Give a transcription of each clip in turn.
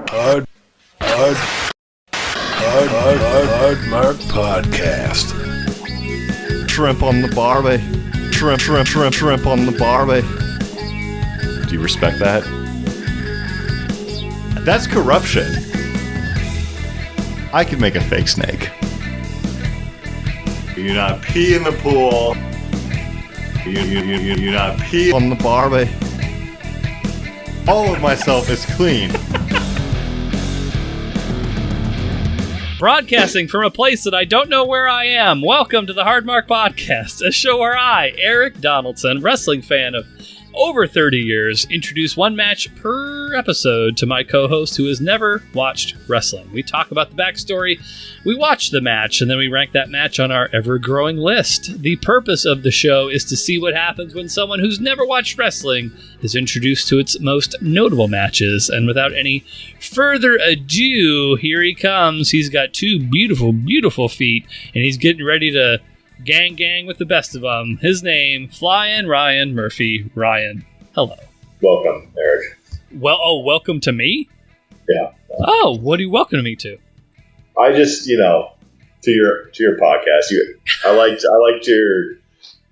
Hard Mark Podcast. Shrimp on the barbie. Shrimp on the barbie. Do you respect that? That's corruption. I could make a fake snake. You not pee in the pool. You not pee on the barbie. All of myself is clean. Broadcasting from a place that I don't know where I am. Welcome to the Hard Mark Podcast, a show where I, Eric Donaldson, wrestling fan of over 30 years, introduce one match per episode to my co-host who has never watched wrestling. We talk about the backstory, we watch the match, and then we rank that match on our ever-growing list. The purpose of the show is to see what happens when someone who's never watched wrestling is introduced to its most notable matches. And without any further ado, here he comes. He's got two beautiful, beautiful feet, and he's getting ready to gang with the best of them. His name, Flying Ryan Murphy. Ryan, hello. Welcome, Eric. Welcome to me? Yeah. Oh, what are you welcoming me to? I just, to your podcast. I liked your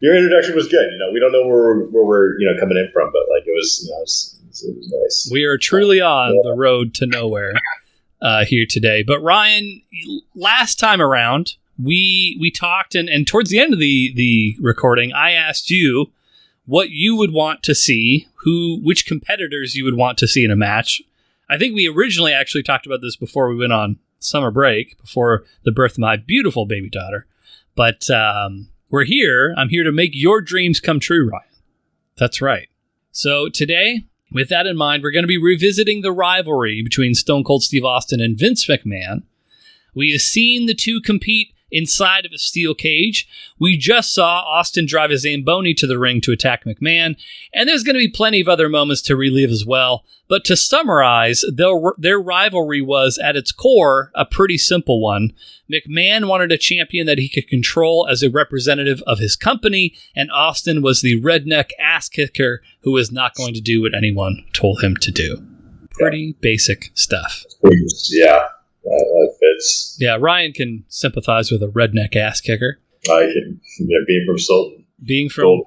introduction was good. We don't know where we're coming in from, but it was nice. We are truly on the road to nowhere here today. But Ryan, last time around, we talked, and towards the end of the recording, I asked you what you would want to see, which competitors you would want to see in a match. I think we originally actually talked about this before we went on summer break, before the birth of my beautiful baby daughter. But we're here. I'm here to make your dreams come true, Ryan. That's right. So today, with that in mind, we're going to be revisiting the rivalry between Stone Cold Steve Austin and Vince McMahon. We have seen the two compete inside of a steel cage. We just saw Austin drive his Zamboni to the ring to attack McMahon, and there's going to be plenty of other moments to relive as well. But to summarize, their rivalry was, at its core, a pretty simple one. McMahon wanted a champion that he could control as a representative of his company, and Austin was the redneck ass-kicker who was not going to do what anyone told him to do. Pretty basic stuff. Yeah. That fits. Yeah, Ryan can sympathize with a redneck ass kicker. I can, being from Sultan. Being from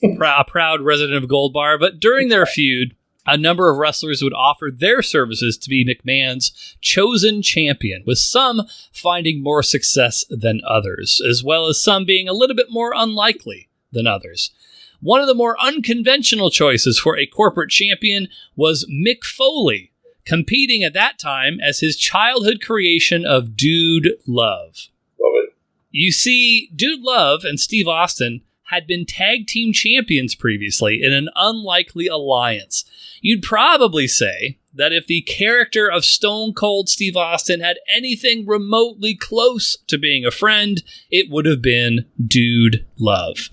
a proud resident of Gold Bar. But during their feud, a number of wrestlers would offer their services to be McMahon's chosen champion, with some finding more success than others, as well as some being a little bit more unlikely than others. One of the more unconventional choices for a corporate champion was Mick Foley, competing at that time as his childhood creation of Dude Love. Love it. You see, Dude Love and Steve Austin had been tag team champions previously in an unlikely alliance. You'd probably say that if the character of Stone Cold Steve Austin had anything remotely close to being a friend, it would have been Dude Love.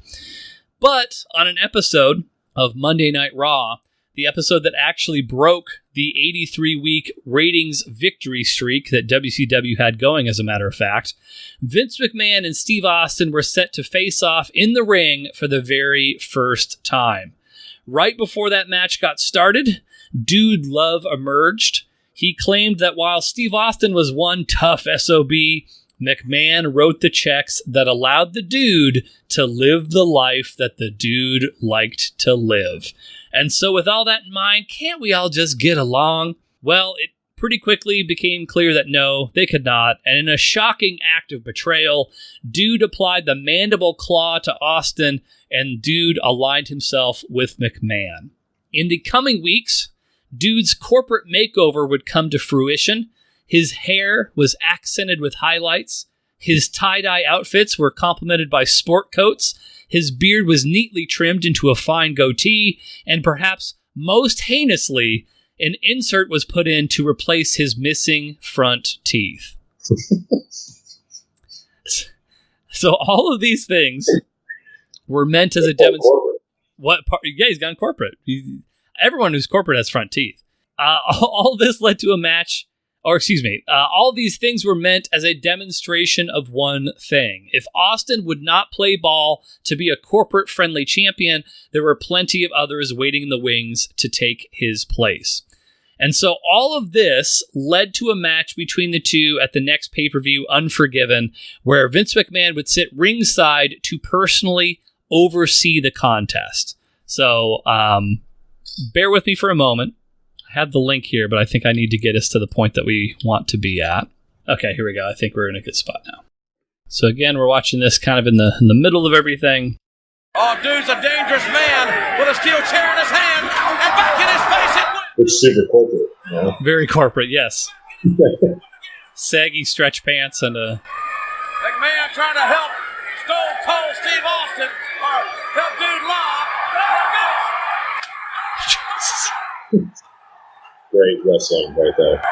But on an episode of Monday Night Raw, the episode that actually broke the 83-week ratings victory streak that WCW had going, as a matter of fact, Vince McMahon and Steve Austin were set to face off in the ring for the very first time. Right before that match got started, Dude Love emerged. He claimed that while Steve Austin was one tough SOB, McMahon wrote the checks that allowed the dude to live the life that the dude liked to live. And so with all that in mind, can't we all just get along? Well, it pretty quickly became clear that no, they could not. And in a shocking act of betrayal, Dude applied the mandible claw to Austin, and Dude aligned himself with McMahon. In the coming weeks, Dude's corporate makeover would come to fruition. His hair was accented with highlights. His tie-dye outfits were complemented by sport coats. His beard was neatly trimmed into a fine goatee, and perhaps most heinously, an insert was put in to replace his missing front teeth. So all of these things were meant as a demonstration. What part? Yeah, he's gone corporate. Everyone who's corporate has front teeth. All this led to a match. All these things were meant as a demonstration of one thing. If Austin would not play ball to be a corporate-friendly champion, there were plenty of others waiting in the wings to take his place. And so all of this led to a match between the two at the next pay-per-view, Unforgiven, where Vince McMahon would sit ringside to personally oversee the contest. So bear with me for a moment. I have the link here, but I think I need to get us to the point that we want to be at. Okay, here we go. I think we're in a good spot now. So again, we're watching this kind of in the middle of everything. Oh, dude's a dangerous man with a steel chair in his hand and back in his face it went. It's super corporate. You know? Very corporate, yes. Saggy stretch pants and a... McMahon trying to help Stone Cold Steve Austin or help Dude Love. Great wrestling right there.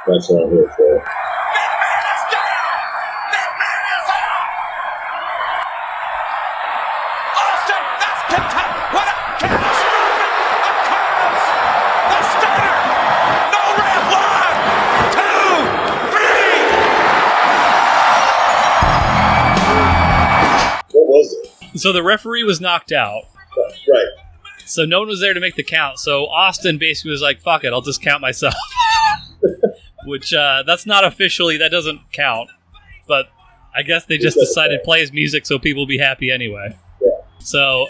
That's what I'm here for. McMahon is down! McMahon is out! Austin, that's contact! What a catastrophic occurrence! The Steiner! No red! 1, 2, 3! What was it? So the referee was knocked out. Right. So no one was there to make the count. So Austin basically was like, fuck it, I'll just count myself. Which, that's not officially, that doesn't count. But I guess they just decided to play his music so people will be happy anyway. Yeah. So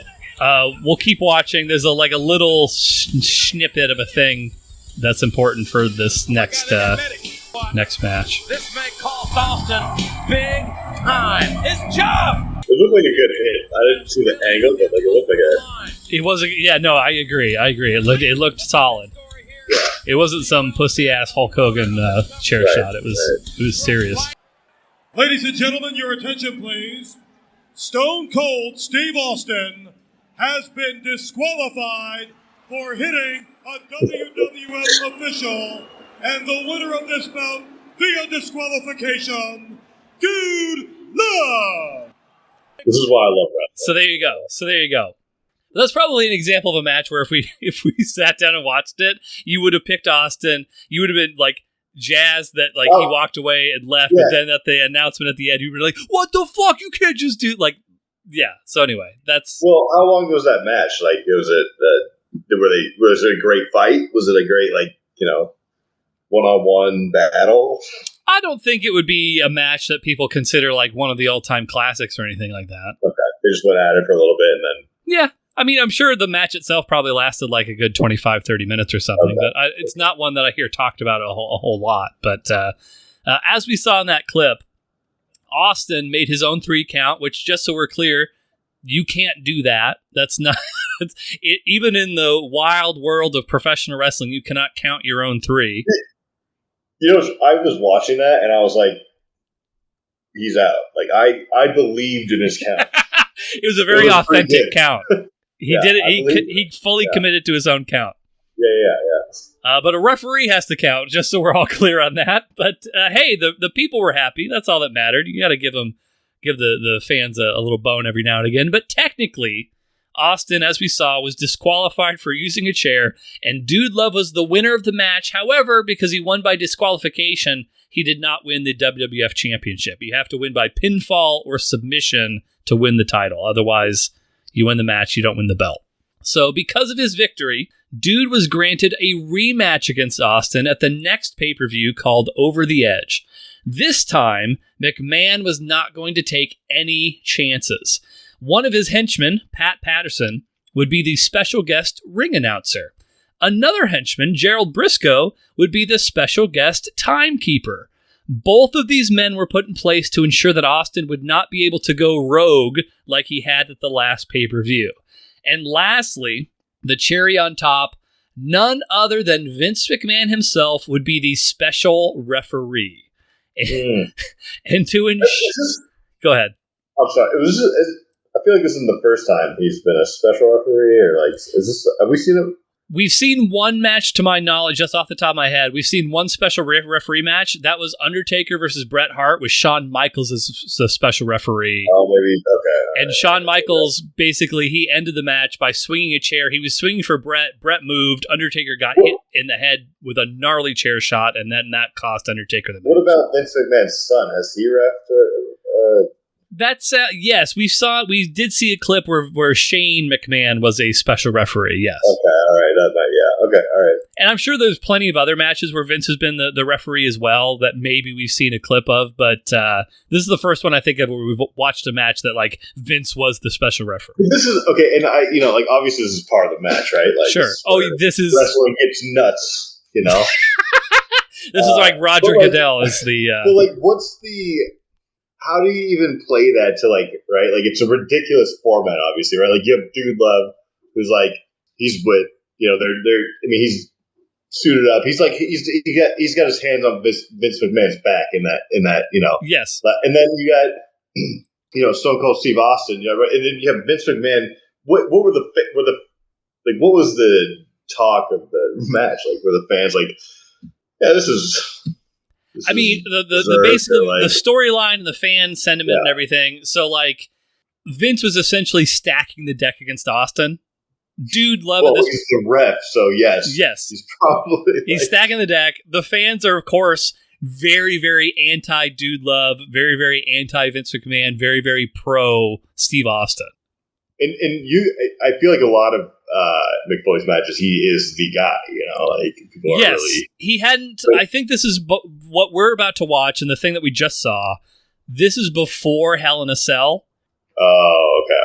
we'll keep watching. There's a little snippet of a thing that's important for this next match. This may cost Austin big time. His job! It looked like a good hit. I didn't see the angle, but it looked like a... It wasn't. Yeah, no, I agree. It looked solid. Yeah. It wasn't some pussy ass Hulk Hogan chair shot. It was serious. Ladies and gentlemen, your attention, please. Stone Cold Steve Austin has been disqualified for hitting a WWF official, and the winner of this bout via disqualification, Dude Love. This is why I love wrestling. So there you go. That's probably an example of a match where if we sat down and watched it, you would have picked Austin. You would have been like jazzed that he walked away and left, but then at the announcement at the end, you were like, "What the fuck? You can't just do like." Yeah. So anyway, that's. Well, how long was that match? Like, was it a great fight? Was it a great one-on-one battle? I don't think it would be a match that people consider like one of the all-time classics or anything like that. Okay, they just went at it for a little bit and then. Yeah. I mean, I'm sure the match itself probably lasted like a good 25, 30 minutes or something, but it's not one that I hear talked about a whole lot. But as we saw in that clip, Austin made his own 3 count, which, just so we're clear, you can't do that. That's not... even in the wild world of professional wrestling, you cannot count your own 3. You know, I was watching that and I was like, he's out. Like, I believed in his count. It was a very authentic count. He did it. He fully committed to his own count. Yeah. But a referee has to count, just so we're all clear on that. But hey, the people were happy. That's all that mattered. You got to give the fans a little bone every now and again. But technically, Austin, as we saw, was disqualified for using a chair, and Dude Love was the winner of the match. However, because he won by disqualification, he did not win the WWF Championship. You have to win by pinfall or submission to win the title. Otherwise, you win the match, you don't win the belt. So because of his victory, Dude was granted a rematch against Austin at the next pay-per-view called Over the Edge. This time, McMahon was not going to take any chances. One of his henchmen, Pat Patterson, would be the special guest ring announcer. Another henchman, Gerald Briscoe, would be the special guest timekeeper. Both of these men were put in place to ensure that Austin would not be able to go rogue like he had at the last pay-per-view. And lastly, the cherry on top, none other than Vince McMahon himself would be the special referee. And to go ahead. I'm sorry. I feel like this isn't the first time he's been a special referee, or like, have we seen him? We've seen one match, to my knowledge, just off the top of my head. We've seen one special referee match. That was Undertaker versus Bret Hart, with Shawn Michaels as the special referee. Oh, maybe, okay. And Shawn Michaels, basically, he ended the match by swinging a chair. He was swinging for Bret. Bret moved. Undertaker got hit in the head with a gnarly chair shot, and then that cost Undertaker the match. What about Vince McMahon's son? Has he reffed? That's yes. We did see a clip where Shane McMahon was a special referee. Yes. Okay. All right. Okay. All right. And I'm sure there's plenty of other matches where Vince has been the referee as well that maybe we've seen a clip of, but this is the first one I think of where we've watched a match that like Vince was the special referee. This is okay, and I, like obviously this is part of the match, right? Like, sure. This is wrestling gets nuts, This is like Roger Goodell is the. But like, what's the? How do you even play that to like, right? Like, it's a ridiculous format, obviously, right? Like, you have Dude Love, who's like, he's with, they're. I mean, he's suited up. He's like, he's got his hands on Vince McMahon's back in that. Yes. And then you got, Stone Cold Steve Austin, right? And then you have Vince McMahon. What was the talk of the match? Like, were the fans like, yeah, this is. I mean, the basically the storyline and the fan sentiment and everything. So, like, Vince was essentially stacking the deck against Austin. Dude Love at this he's the ref, so yes, he's probably he's stacking the deck. The fans are, of course, very, very anti Dude Love, very, very anti Vince McMahon, very, very pro Steve Austin. And I feel like a lot of Mick Foley's matches, he is the guy, like people are really. He hadn't. I think this is what we're about to watch, and the thing that we just saw. This is before Hell in a Cell. Oh, okay,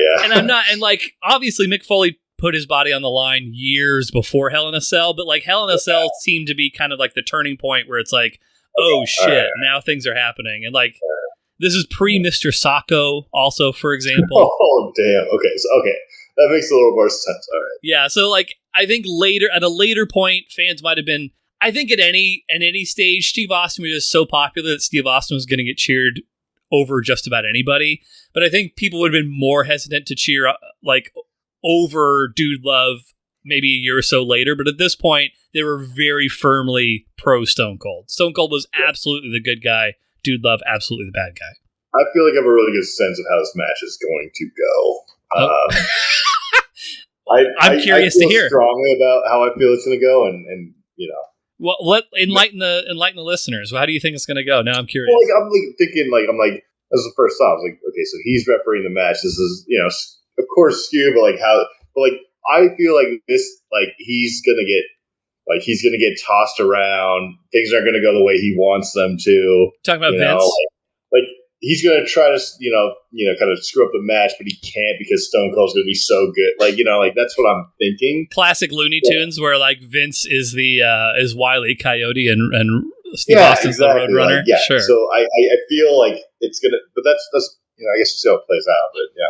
yeah. And I'm not, and like obviously Mick Foley put his body on the line years before Hell in a Cell, but like Hell in a Cell seemed to be kind of like the turning point where it's like, oh shit, now things are happening, and like. This is pre-Mr. Sacco, also, for example. Oh, damn. Okay, that makes a little more sense. All right. Yeah, so, like, I think at a later point, fans might have been... I think at any stage, Steve Austin was just so popular that Steve Austin was going to get cheered over just about anybody. But I think people would have been more hesitant to cheer, like, over Dude Love maybe a year or so later. But at this point, they were very firmly pro-Stone Cold. Stone Cold was absolutely the good guy. Dude Love, absolutely the bad guy. I feel like I have a really good sense of how this match is going to go. I'm curious to hear strongly about how I feel it's going to go, and Well, enlighten the listeners. How do you think it's going to go? Now I'm curious. Well, I'm thinking, this is the first thought. I was like, okay, so he's refereeing the match. This is, of course, skew, but I feel like this, he's going to get. Like, he's going to get tossed around. Things aren't going to go the way he wants them to. Talking about Vince? Like, he's going to try to, kind of screw up the match, but he can't because Stone Cold's going to be so good. That's what I'm thinking. Classic Looney Tunes where, Vince is the is Wile E. Coyote and Steve Austin's the Roadrunner. Sure. So I feel like it's going to, but that's I guess we'll see how it plays out. But yeah.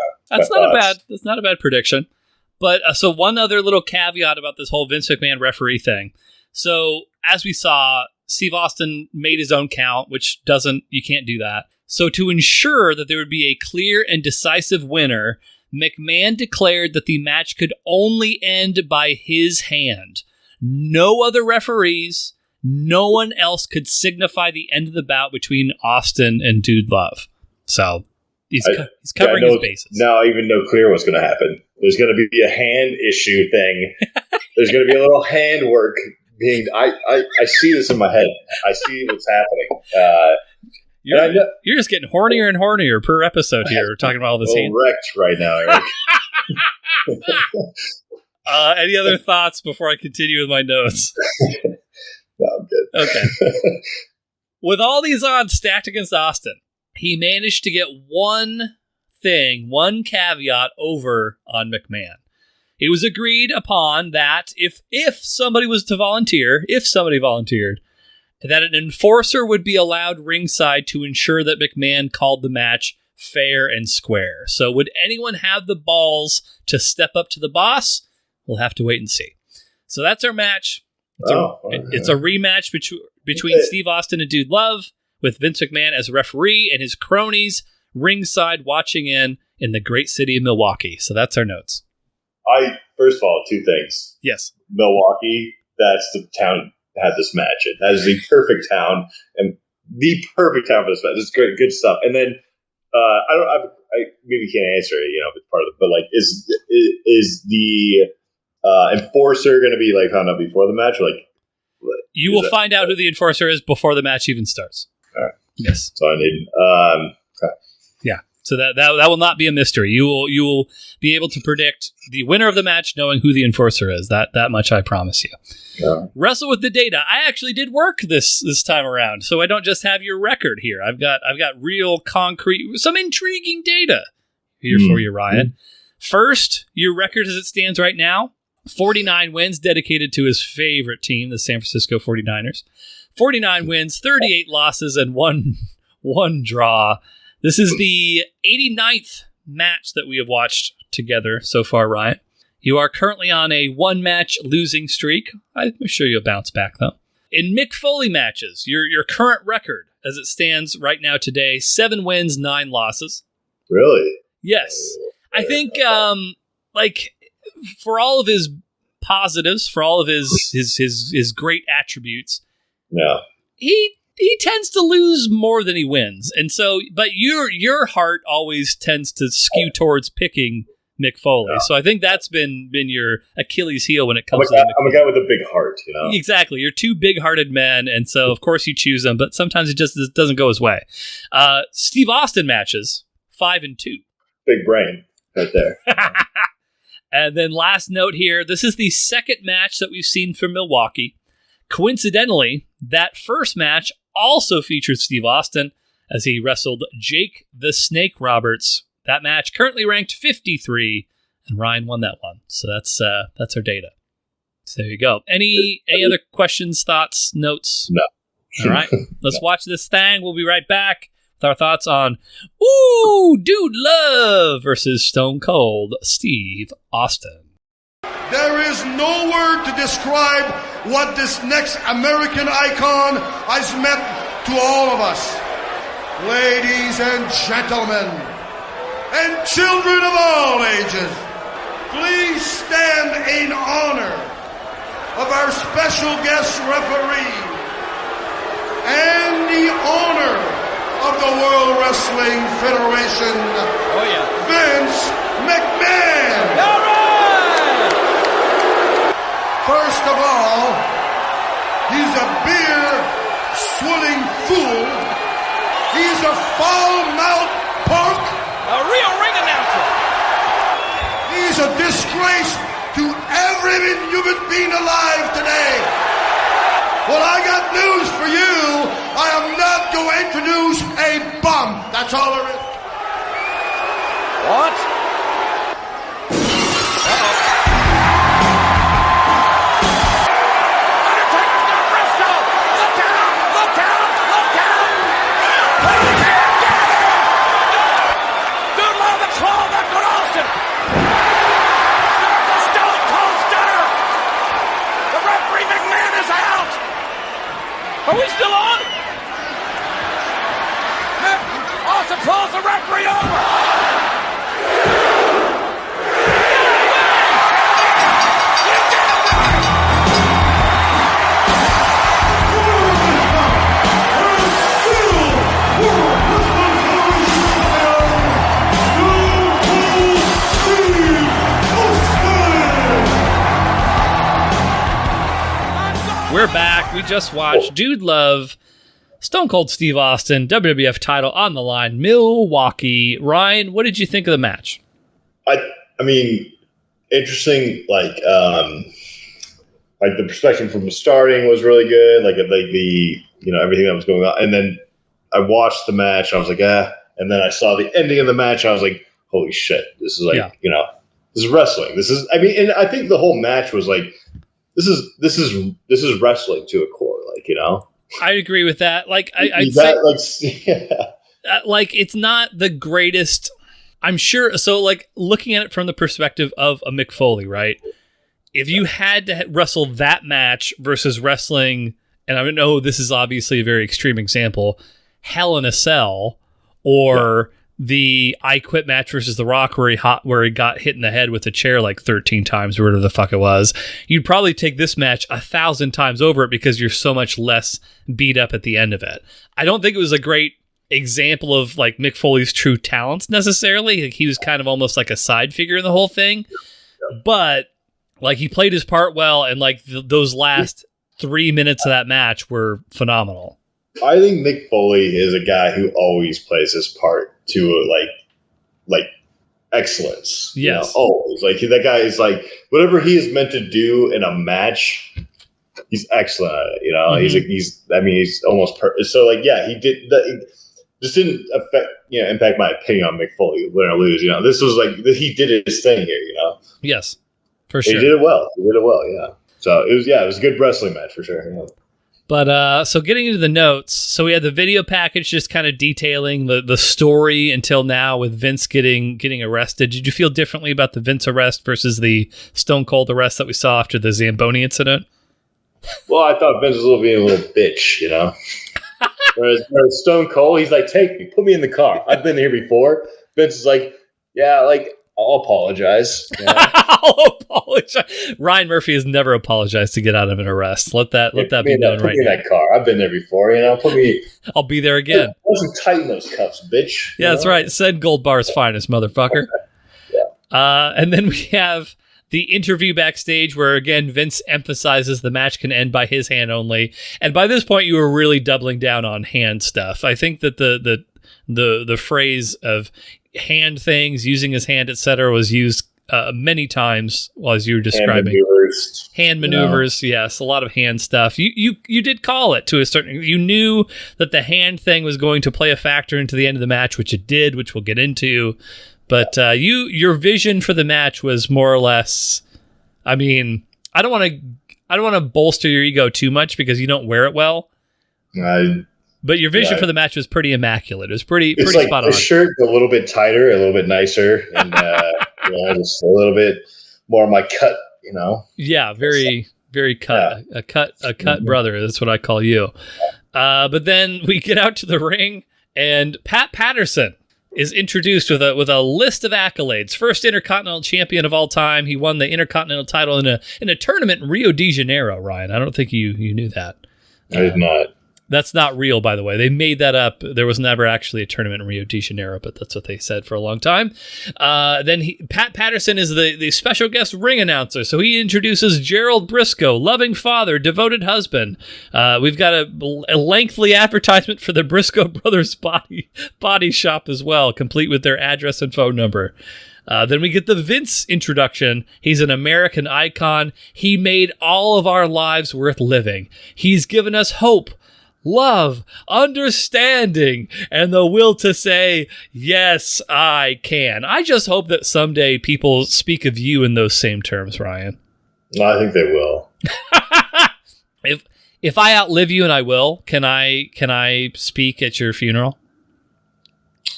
That's not a bad prediction. But so one other little caveat about this whole Vince McMahon referee thing. So as we saw, Steve Austin made his own count, which you can't do that. So to ensure that there would be a clear and decisive winner, McMahon declared that the match could only end by his hand. No other referees, no one else could signify the end of the bout between Austin and Dude Love. So he's covering his bases. Now I even know clear what's going to happen. There's going to be a hand issue thing. There's going to be a little hand work being. I see this in my head. I see what's happening. You're just getting hornier and hornier per episode here. We're talking about all this hand. Wrecked right now, Eric. Any other thoughts before I continue with my notes? No, I'm good. Okay. With all these odds stacked against Austin, he managed to get one caveat over on McMahon. It was agreed upon that if somebody volunteered, that an enforcer would be allowed ringside to ensure that McMahon called the match fair and square. So would anyone have the balls to step up to the boss? We'll have to wait and see. So that's our match. It's a rematch between Steve Austin and Dude Love, with Vince McMahon as referee and his cronies ringside watching in the great city of Milwaukee. So that's our notes. First of all, two things. Yes. Milwaukee, that's the town that had this match. That is the perfect town and the perfect town for this match. It's great, good stuff. And then I maybe can't answer it, if it's part of it, but is the enforcer going to be found out before the match? You will find out who the enforcer is before the match even starts. All right. Yes. So I need. Okay. Yeah. So that will not be a mystery. You will be able to predict the winner of the match knowing who the enforcer is. That much I promise you. Yeah. Wrestle with the data. I actually did work this time around, so I don't just have your record here. I've got real concrete, some intriguing data here for you, Ryan. First, your record as it stands right now, 49 wins dedicated to his favorite team, the San Francisco 49ers. 49 wins, 38 losses, and one draw. This is the 89th match that we have watched together so far, Ryan. You are currently on a one-match losing streak. I'm sure you'll bounce back, though. In Mick Foley matches, your current record, as it stands right now today, 7 wins, 9 losses. Really? Yes. I think, for all of his positives, for all of his great attributes, yeah, he tends to lose more than he wins. And so, but your heart always tends to skew towards picking Mick Foley. Yeah. So I think that's been your Achilles heel when it comes to Mick I'm a guy with a big heart, you know? Exactly. You're 2 big-hearted men, and so of course you choose them, but sometimes it just doesn't go his way. Steve Austin matches, 5-2. Big brain right there. And then last note here, this is the second match that we've seen from Milwaukee. Coincidentally, that first match also featured Steve Austin as he wrestled Jake the Snake Roberts. That match currently ranked 53, and Ryan won that one. So that's our data. So there you go. Any other questions, thoughts, notes? No. All right, let's watch this thing. We'll be right back with our thoughts on Dude Love versus Stone Cold Steve Austin. There is no word to describe what this next American icon has meant to all of us. Ladies and gentlemen, and children of all ages, please stand in honor of our special guest referee and the honor of the World Wrestling Federation, Vince McMahon. All right! First of all, he's a beer-swilling fool. He's a foul-mouthed punk. A real ring announcer. He's a disgrace to every human being alive today. Well, I got news for you. I am not going to introduce a bum. That's all there is. What? Are we still on? Austin pulls the referee over. We're back. We just watched Dude Love, Stone Cold Steve Austin, WWF title on the line, Milwaukee. Ryan, what did you think of the match? I mean, interesting. Like the perspective from the starting was really good. Like the everything that was going on, and then I watched the match. I was like, and then I saw the ending of the match. I was like, holy shit! This is this is wrestling. This is. I mean, and I think the whole match was like. This is wrestling to a core, I agree with that. Like I'd say, like it's not the greatest. I'm sure. So, like looking at it from the perspective of a Mick Foley, right? If you had to wrestle that match versus wrestling, and I know this is obviously a very extreme example, Hell in a Cell, or the I Quit match versus The Rock where he got hit in the head with a chair like 13 times, or whatever the fuck it was, you'd probably take this match 1,000 times over it because you're so much less beat up at the end of it. I don't think it was a great example of like Mick Foley's true talents necessarily. Like, he was kind of almost like a side figure in the whole thing, but like he played his part well, and like those last 3 minutes of that match were phenomenal. I think Mick Foley is a guy who always plays his part to like excellence. Yes. Always. Like that guy is like whatever he is meant to do in a match, he's excellent at it. Mm-hmm. He's almost perfect. So like, yeah, he did that. It just didn't impact my opinion on Mick Foley, win or lose. This was like he did his thing here. Yes, for sure. He did it well. Yeah. So it was a good wrestling match for sure. Yeah. But so getting into the notes, so we had the video package just kind of detailing the story until now with Vince getting arrested. Did you feel differently about the Vince arrest versus the Stone Cold arrest that we saw after the Zamboni incident? Well, I thought Vince was being a little bitch, Whereas Stone Cold, he's like, take me, put me in the car. I've been here before. Vince is like, yeah, like, I'll apologize. I'll apologize. Ryan Murphy has never apologized to get out of an arrest. Let that be known right now. Put me in that car. I've been there before. Put me. I'll be there again. Wasn't tighten those cuffs, bitch. Yeah, that's right. Said Gold Bar's finest, motherfucker. Yeah. And then we have the interview backstage where, again, Vince emphasizes the match can end by his hand only. And by this point, you were really doubling down on hand stuff. I think that the phrase of hand things, using his hand, etc., was used many times as you were describing. Hand maneuvers, yes, a lot of hand stuff. You did call it to a certain. You knew that the hand thing was going to play a factor into the end of the match, which it did, which we'll get into. But your vision for the match was more or less. I mean, I don't want to bolster your ego too much because you don't wear it well. But your vision for the match was pretty immaculate. It was pretty like spot on. The shirt a little bit tighter, a little bit nicer, and just a little bit more of my cut. Yeah, very cut. Yeah. A cut brother. That's what I call you. But then we get out to the ring, and Pat Patterson is introduced with a list of accolades. First Intercontinental Champion of all time. He won the Intercontinental title in a tournament in Rio de Janeiro, Ryan. I don't think you knew that. I did not. That's not real, by the way. They made that up. There was never actually a tournament in Rio de Janeiro, but that's what they said for a long time. Then Pat Patterson is the special guest ring announcer. So he introduces Gerald Briscoe, loving father, devoted husband. We've got a lengthy advertisement for the Briscoe Brothers body shop as well, complete with their address and phone number. Then we get the Vince introduction. He's an American icon. He made all of our lives worth living. He's given us hope, love, understanding, and the will to say, yes, I can. I just hope that someday people speak of you in those same terms, Ryan. I think they will. If I outlive you, and I will, can I speak at your funeral?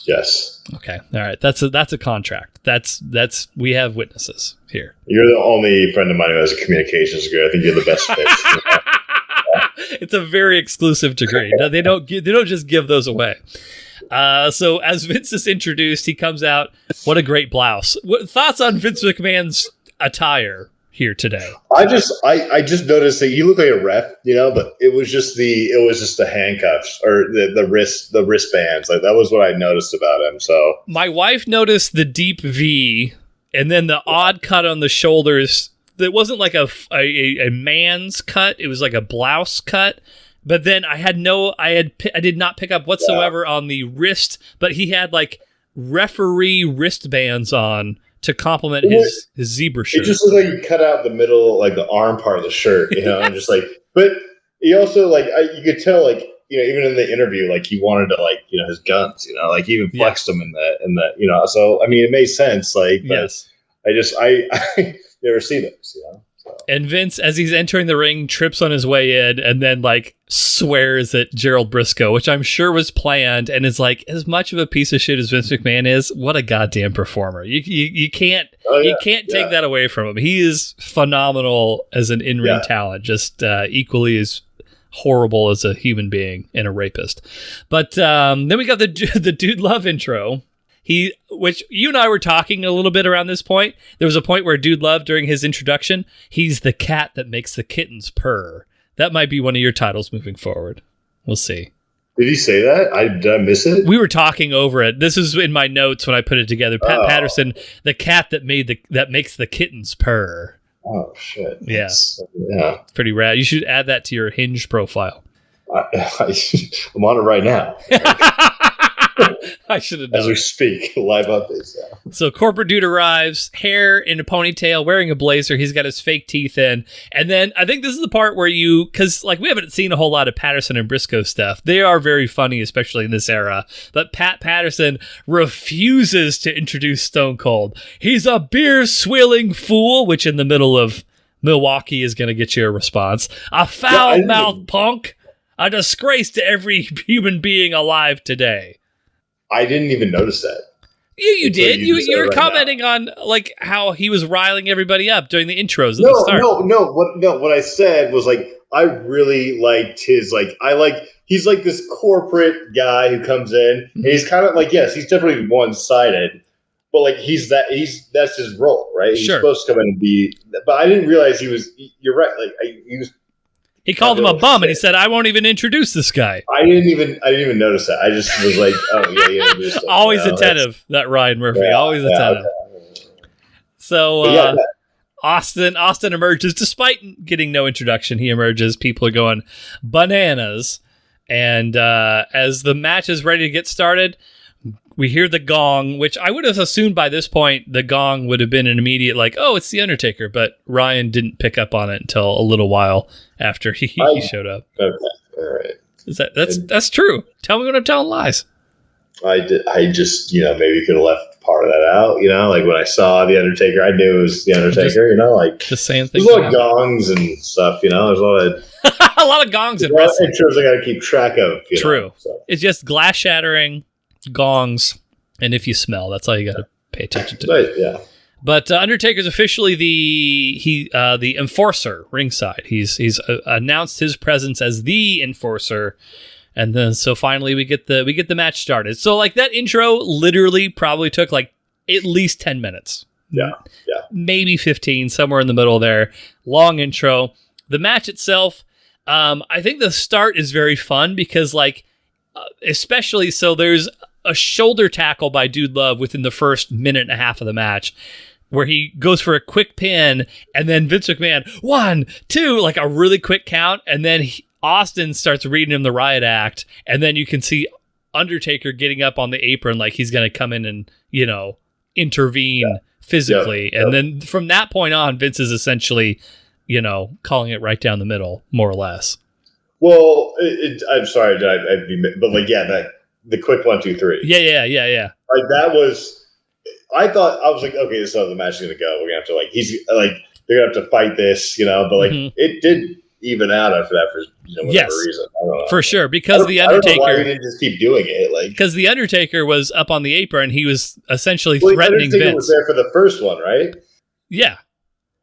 Yes. Okay. All right. That's a contract. That's we have witnesses here. You're the only friend of mine who has a communications degree. I think you're the best fit. It's a very exclusive degree. No, they don't just give those away. So as Vince is introduced, he comes out. What a great blouse! What thoughts on Vince McMahon's attire here today? I just noticed that he looked like a ref, but it was just the handcuffs or the wristbands. Like that was what I noticed about him. So my wife noticed the deep V and then the odd cut on the shoulders. It wasn't like a man's cut. It was like a blouse cut. But then I did not pick up whatsoever on the wrist, but he had like referee wristbands on to complement his zebra shirt. It just looked like he cut out the middle, like the arm part of the shirt, yes. And just like, but he also you could tell even in the interview, like he wanted to his guns, like he even flexed them in the so I mean it made sense, yes. I never see those, So. And Vince, as he's entering the ring, trips on his way in and then swears at Gerald Briscoe, which I'm sure was planned, and is as much of a piece of shit as Vince McMahon is, what a goddamn performer. You can't take that away from him. He is phenomenal as an in-ring talent, just equally as horrible as a human being and a rapist. But then we got the Dude Love intro. Which you and I were talking a little bit around this point. There was a point where Dude Love, during his introduction, he's the cat that makes the kittens purr. That might be one of your titles moving forward. We'll see. Did he say that? Did I miss it? We were talking over it. This is in my notes when I put it together. Pat Patterson, the cat that makes the kittens purr. Oh shit! Yeah, it's pretty rad. You should add that to your Hinge profile. I'm on it right now. I should have As known. we speak, live updates now. So corporate dude arrives, hair in a ponytail, wearing a blazer. He's got his fake teeth in. And then I think this is the part where because like we haven't seen a whole lot of Patterson and Briscoe stuff. They are very funny, especially in this era. But Pat Patterson refuses to introduce Stone Cold. He's a beer-swilling fool, which in the middle of Milwaukee is going to get you a response. A foul-mouthed punk. A disgrace to every human being alive today. I didn't even notice that. You did. You were right commenting on like how he was riling everybody up during the intros at the start. What I said was like I really liked his he's like this corporate guy who comes in and he's kind of like he's definitely one-sided, but like that's his role, right? He's supposed to come in and be. But I didn't realize he was. You're right. Like he was. He called him a bum, and he said, "I won't even introduce this guy." I didn't even notice that. I just was like, "Oh yeah." Always attentive, that Ryan Murphy. Always attentive. Okay. So Austin emerges, despite getting no introduction. He emerges. People are going bananas, and as the match is ready to get started, we hear the gong, which I would have assumed by this point the gong would have been an immediate like, oh, it's the Undertaker, but Ryan didn't pick up on it until a little while after he showed up. Okay, all right. That's true. Tell me when I'm telling lies. I just maybe could have left part of that out. Like when I saw the Undertaker, I knew it was the Undertaker. Just saying things. There's a lot of gongs and stuff. There's a lot of a lot of gongs and wrestling. Intros I got to keep track of. True. So. It's just glass shattering. Gongs, and if you smell, that's all you got to pay attention to. Right, yeah. But Undertaker's officially the enforcer ringside. He's announced his presence as the enforcer, and then so finally we get the match started. So like that intro literally probably took like at least 10 minutes. Yeah. Maybe 15, somewhere in the middle there. Long intro. The match itself, I think the start is very fun because like especially so there's a shoulder tackle by Dude Love within the first minute and a half of the match where he goes for a quick pin and then Vince McMahon 1, 2 like a really quick count, and then Austin starts reading him the riot act, and then you can see Undertaker getting up on the apron like he's going to come in and intervene physically. And then from that point on, Vince is essentially calling it right down the middle, more or less. Well, I'm sorry, but the quick 1, 2, 3. Yeah. Like that was, I was like, okay, this is how the match is gonna go. We're gonna have to they're gonna have to fight this, but like it did even out after that for whatever reason. I don't know. For sure, because the Undertaker. I don't know why he didn't just keep doing it, because the Undertaker was up on the apron, he was essentially threatening the Undertaker Vince. Was there for the first one, right? Yeah.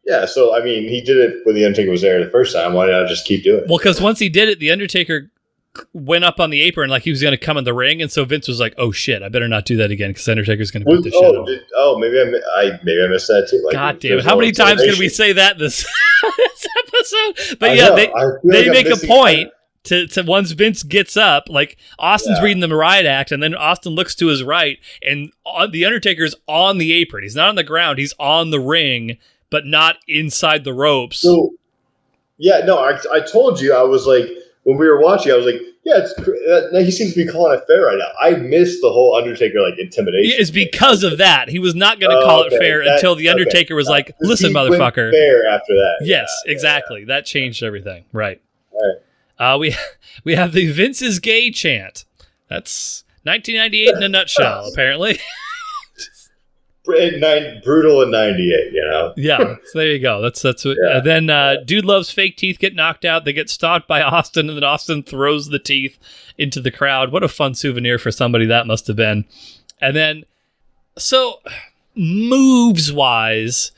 Yeah, so I mean, he did it when the Undertaker was there the first time. Why not just keep doing it? Well, because once he did it, the Undertaker went up on the apron like he was going to come in the ring, and so Vince was like, "Oh shit, I better not do that again because Undertaker's going to put this shit on." Maybe I missed that too. Like, God damn it! How many times can we say that this episode? But they make a point to once Vince gets up, like Austin's reading the riot act, and then Austin looks to his right, and the Undertaker's on the apron. He's not on the ground. He's on the ring, but not inside the ropes. So, I told you, I was like, when we were watching, I was like, he seems to be calling it fair right now. I missed the whole Undertaker intimidation. It's because of that. He was not going to call it fair until the Undertaker was like, "Listen, motherfucker." Fair after that. Yes, exactly. That changed everything. Right. All right. We have the Vince is gay chant. That's 1998 in a nutshell, apparently. Brutal in 98, Yeah, so there you go. That's what. Then Dude Love's fake teeth get knocked out. They get stomped by Austin, and then Austin throws the teeth into the crowd. What a fun souvenir for somebody that must have been. And then, so moves-wise,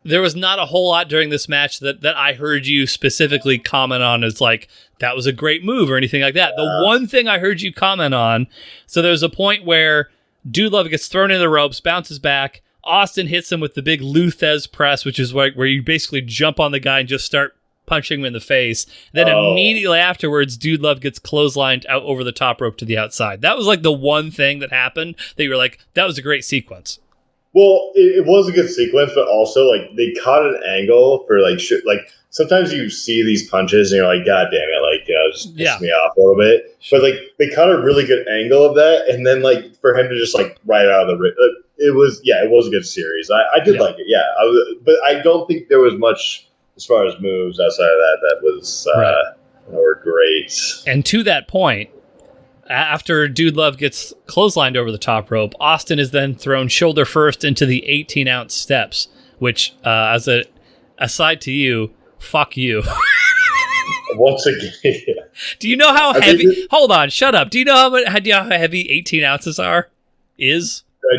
there was not a whole lot during this match that I heard you specifically comment on as like, that was a great move or anything like that. The one thing I heard you comment on, so there's a point where Dude Love gets thrown into the ropes, bounces back. Austin hits him with the big Luthez press, which is where you basically jump on the guy and just start punching him in the face. Then immediately afterwards, Dude Love gets clotheslined out over the top rope to the outside. That was like the one thing that happened that you were like, that was a great sequence. Well, it was a good sequence, but also they caught an angle for sometimes you see these punches and you're like, God damn it, just pissed me off a little bit. But like they cut a really good angle of that, and then like for him to just like right out of the ring, it was a good series. I did like it, but I don't think there was much as far as moves outside of that was were great. And to that point, after Dude Love gets clotheslined over the top rope, Austin is then thrown shoulder first into the 18-ounce steps, which, as an aside to you, fuck you. Once again. Do you know how heavy... Hold on, shut up. Do you know how heavy 18 ounces are? I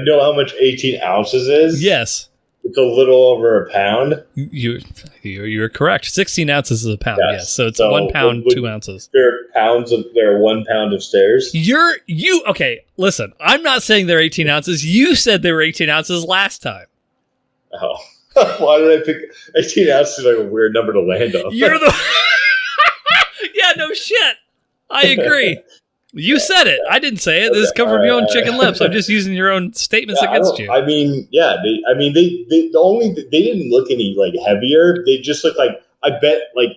know how much 18 ounces is? Yes. It's a little over a pound. You're correct. 16 ounces is a pound, yes. So it's 1 pound, 2 ounces. There are 1 pound of stairs? Okay, listen. I'm not saying they're 18 ounces. You said they were 18 ounces last time. Oh. Why did I pick 18 ounces? Like a weird number to land on. You're the... Yeah, no shit. I agree. You said it. I didn't say it. This is coming from your own chicken lips. I'm just using your own statements against you. I mean, they didn't look any like heavier. They just look like, I bet like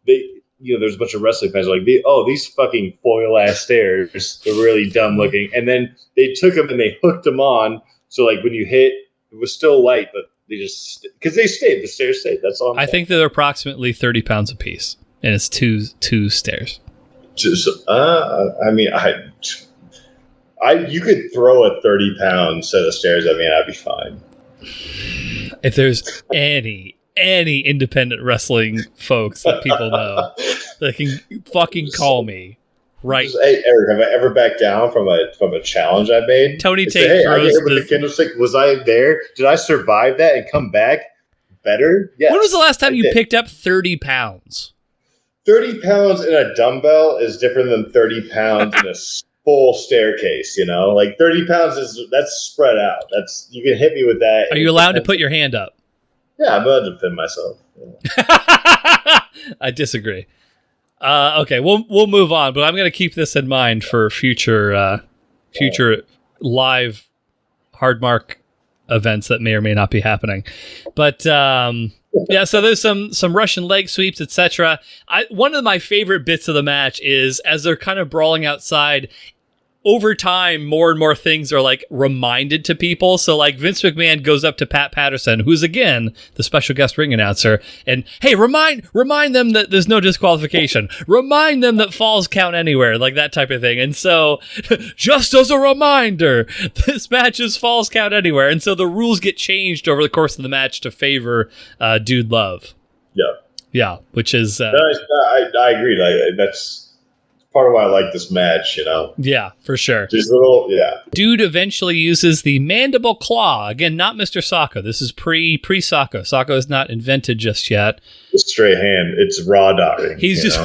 there's a bunch of wrestling fans like these fucking foil ass stairs. They're really dumb looking. And then they took them and they hooked them on. So like when you hit, it was still light, but they just because the stairs stayed. That's all. I think they're approximately 30 pounds apiece, and it's two stairs. Just, I mean, you could throw a 30-pound set of stairs at me, and I'd be fine. If there's any independent wrestling folks that people know that can fucking call me, right? Hey, Eric, have I ever backed down from a challenge I made? Tony Tate throws the candlestick. Was I there? Did I survive that and come back better? Yes. When was the last time you picked up 30 pounds? 30 pounds in a dumbbell is different than 30 pounds in a full staircase, Like 30 pounds that's spread out. You can hit me with that. Are you allowed to put your hand up? Yeah, I'm allowed to defend myself. Yeah. I disagree. Okay, we'll move on, but I'm going to keep this in mind for future live hard mark events that may or may not be happening. But yeah, so there's some Russian leg sweeps, etc. One of my favorite bits of the match is as they're kind of brawling outside. Over time, more and more things are like reminded to people. So like Vince McMahon goes up to Pat Patterson, who's again the special guest ring announcer, and hey, remind them that there's no disqualification. Remind them that falls count anywhere, like that type of thing. And so, just as a reminder, this match is falls count anywhere. And so the rules get changed over the course of the match to favor Dude Love. Yeah, which is I agree. That's part of why I like this match, Yeah, for sure. Just Dude eventually uses the mandible claw. Again, not Mr. Socko. This is pre-Socko. Socko is not invented just yet. Straight hand. It's raw dogging. He's just...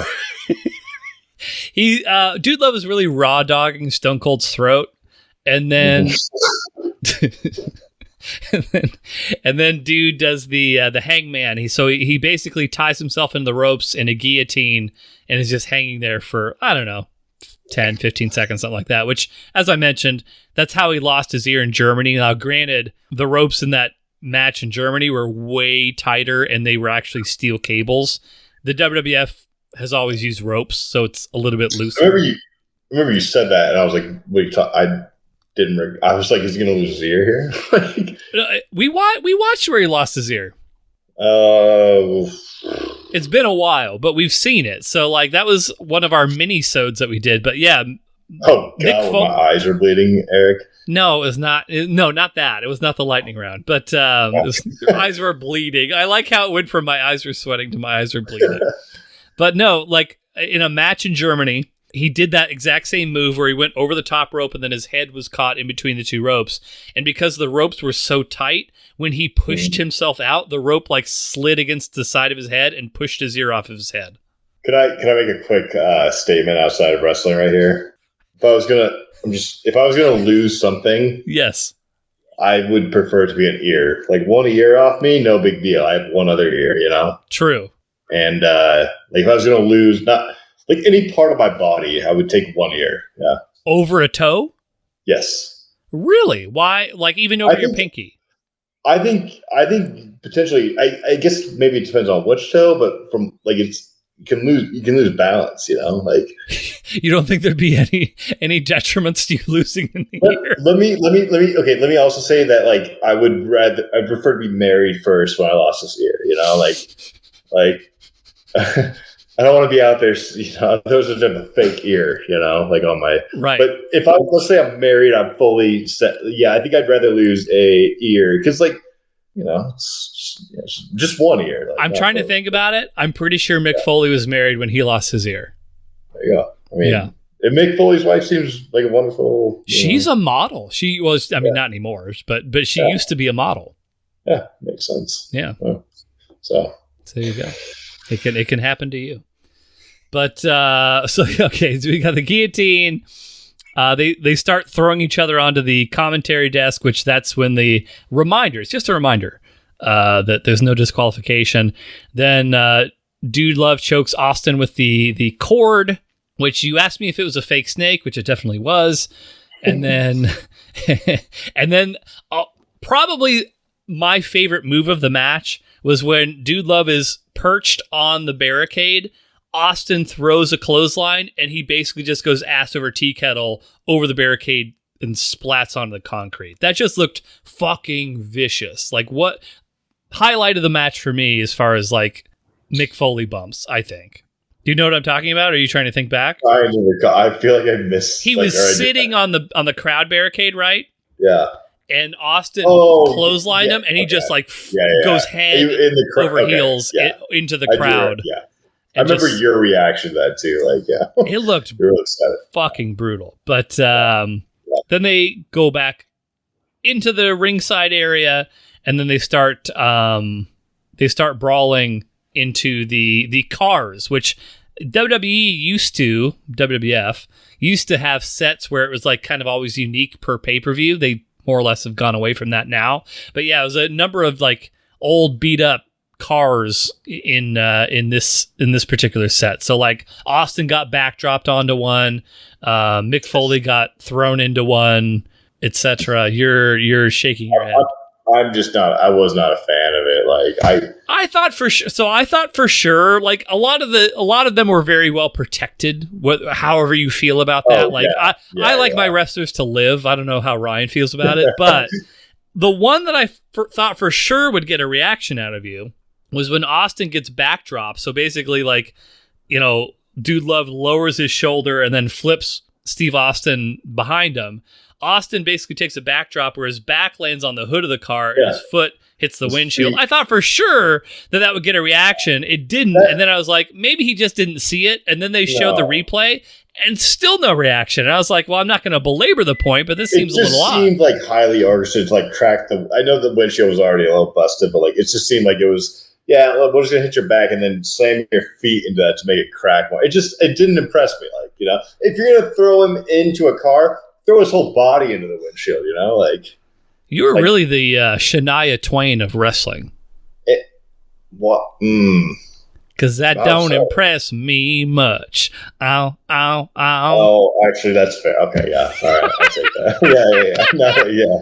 Dude Love is really raw dogging Stone Cold's throat. And then... and then Dude does the hangman. He basically ties himself into the ropes in a guillotine and is just hanging there for, I don't know, 10, 15 seconds, something like that, which, as I mentioned, that's how he lost his ear in Germany. Now, granted, the ropes in that match in Germany were way tighter and they were actually steel cables. The WWF has always used ropes, so it's a little bit looser. I remember you said that, and I was like, I was like, is he going to lose his ear here? We watched where he lost his ear. It's been a while, but we've seen it. So, like, that was one of our mini-sodes that we did. But, yeah. Oh, God, my eyes are bleeding, Eric. No, it was not. No, not that. It was not the lightning round. But your eyes were bleeding. I like how it went from my eyes were sweating to my eyes were bleeding. But, no, like, in a match in Germany, he did that exact same move where he went over the top rope and then his head was caught in between the two ropes. And because the ropes were so tight, when he pushed himself out, the rope like slid against the side of his head and pushed his ear off of his head. Can I make a quick statement outside of wrestling right here? If I was gonna lose something, yes, I would prefer it to be an ear. Like one ear off me, no big deal. I have one other ear, True. And like if I was gonna lose, not like any part of my body, I would take one ear. Yeah. Over a toe? Yes. Really? Why? Like even over your pinky? I think potentially. I guess maybe it depends on which toe, but from like it's you can lose balance, like. You don't think there'd be any detriments to you losing in the ear? Let me also say that, like, I'd prefer to be married first when I lost this ear, like I don't want to be out there, those are just a fake ear, like on my right. But if let's say I'm married, I'm fully set. Yeah, I think I'd rather lose a ear because, like, it's just one ear. Like, I'm trying to think about it. I'm pretty sure Mick Foley was married when he lost his ear. There you go. I mean, and Mick Foley's wife seems like a wonderful. She's a model. She was. I mean, not anymore, but she used to be a model. Yeah, makes sense. Yeah. So there you go. It can happen to you. But so we got the guillotine. They start throwing each other onto the commentary desk, which that's when the reminder. It's just a reminder that there's no disqualification. Then Dude Love chokes Austin with the cord, which you asked me if it was a fake snake, which it definitely was. And then probably my favorite move of the match was when Dude Love is perched on the barricade. Austin throws a clothesline, and he basically just goes ass over tea kettle over the barricade and splats onto the concrete. That just looked fucking vicious. Like, what highlight of the match for me as far as, like, Mick Foley bumps, I think. Do you know what I'm talking about? Or are you trying to think back? I feel like I missed. He was sitting on the crowd barrade, right? Yeah. And Austin clotheslined him, and he just goes head over heels into the crowd. I remember your reaction to that too. Like, it looked fucking brutal. But then they go back into the ringside area, and then they start brawling into the cars, which WWF used to have sets where it was like kind of always unique per pay-per-view. They more or less have gone away from that now. But yeah, it was a number of like old beat up cars in this particular set. So like Austin got backdropped onto one, Mick Foley got thrown into one, etc. You're shaking your head. I'm just not. I was not a fan of it. Like I thought for sure. So I thought for sure, like a lot of them were very well protected. However you feel about that, I like my wrestlers to live. I don't know how Ryan feels about it, but the one that I thought for sure would get a reaction out of you was when Austin gets backdropped. So basically, like, Dude Love lowers his shoulder and then flips Steve Austin behind him. Austin basically takes a backdrop where his back lands on the hood of the car and his foot hits the windshield. I thought for sure that would get a reaction. It didn't. And then I was like, maybe he just didn't see it. And then they showed the replay and still no reaction. And I was like, well, I'm not going to belabor the point, but this seems a little odd. It seemed like highly orchestrated to like crack I know the windshield was already a little busted, but like it just seemed like it was, we're just going to hit your back and then slam your feet into that to make it crack more. It didn't impress me. Like, if you're going to throw him into a car, throw his whole body into the windshield, like. You were really the Shania Twain of wrestling. What? Because that don't impress me much. Ow, ow, ow. Oh, actually, that's fair. Okay, yeah. All right, I'll take that. Yeah.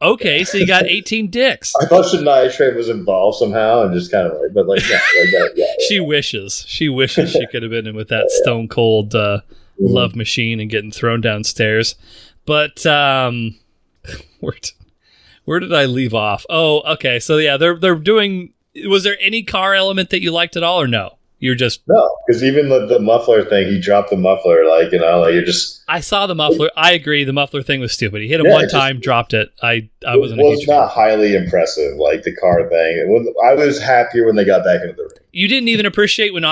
Okay, so you got 18 dicks. I thought Shania Twain was involved somehow, and just kind of like, but like, like that. Yeah. She wishes she could have been in with that Stone Cold love machine and getting thrown downstairs. But where did I leave off? Oh, okay. So yeah, they're doing. Was there any car element that you liked at all, or no? You're just no, because even the muffler thing, he dropped the muffler, like you're just. I saw the muffler. I agree. The muffler thing was stupid. He hit him one time, dropped it. I wasn't. It was not highly impressive, like the car thing. I was happier when they got back into the ring. You didn't even appreciate when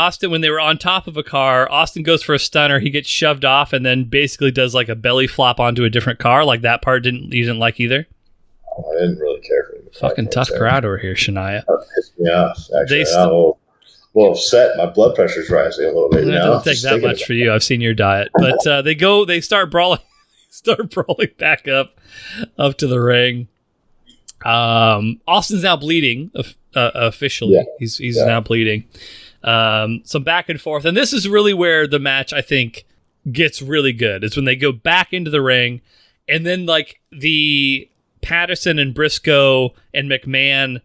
they were on top of a car. Austin goes for a stunner. He gets shoved off, and then basically does like a belly flop onto a different car. Like that part you didn't like either. I didn't really care for it. Fucking tough crowd over here, Shania. That pissed me off. Actually, I'm a little upset. My blood pressure's rising a little bit. It doesn't take that much for you. I've seen your diet, but they start brawling, back up to the ring. Austin's now bleeding officially. Yeah. He's now bleeding. Some back and forth, and this is really where the match I think gets really good. It's when they go back into the ring, and then like the Patterson and Briscoe and McMahon,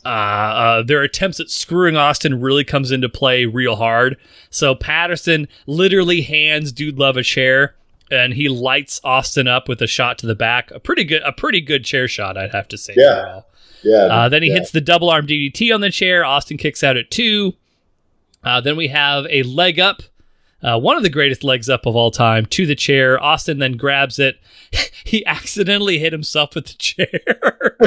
their attempts at screwing Austin really comes into play real hard. So Patterson literally hands Dude Love a chair, and he lights Austin up with a shot to the back. A pretty good chair shot, I'd have to say. Yeah. Then he hits the double arm DDT on the chair. Austin kicks out at 2. Then we have a leg up. One of the greatest legs up of all time, to the chair. Austin then grabs it. He accidentally hit himself with the chair.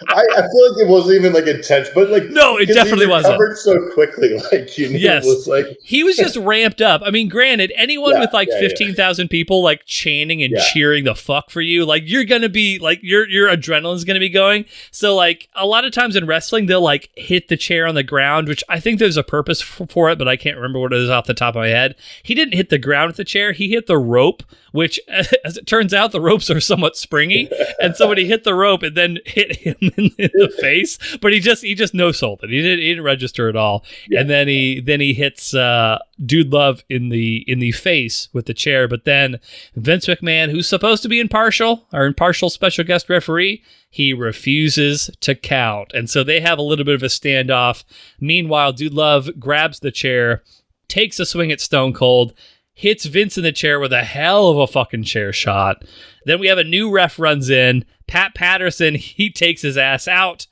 I feel like it wasn't even like intense, but like no, it definitely wasn't. Covered so quickly, like yes, it was like he was just ramped up. I mean, granted, anyone with like 15,000 people like chanting and cheering the fuck for you, like you're gonna be like your adrenaline's gonna be going. So like a lot of times in wrestling, they'll like hit the chair on the ground, which I think there's a purpose for it, but I can't remember what it is off the top of my head. He didn't hit the ground with the chair; he hit the rope, which, as it turns out, the ropes are somewhat springy, and somebody hit the rope and then hit him in the face, but he just no-sold it. He didn't register at all. Yeah. And then he hits Dude Love in the face with the chair. But then Vince McMahon, who's supposed to be impartial special guest referee, he refuses to count, and so they have a little bit of a standoff. Meanwhile, Dude Love grabs the chair, takes a swing at Stone Cold, hits Vince in the chair with a hell of a fucking chair shot. Then we have a new ref runs in. Pat Patterson, he takes his ass out.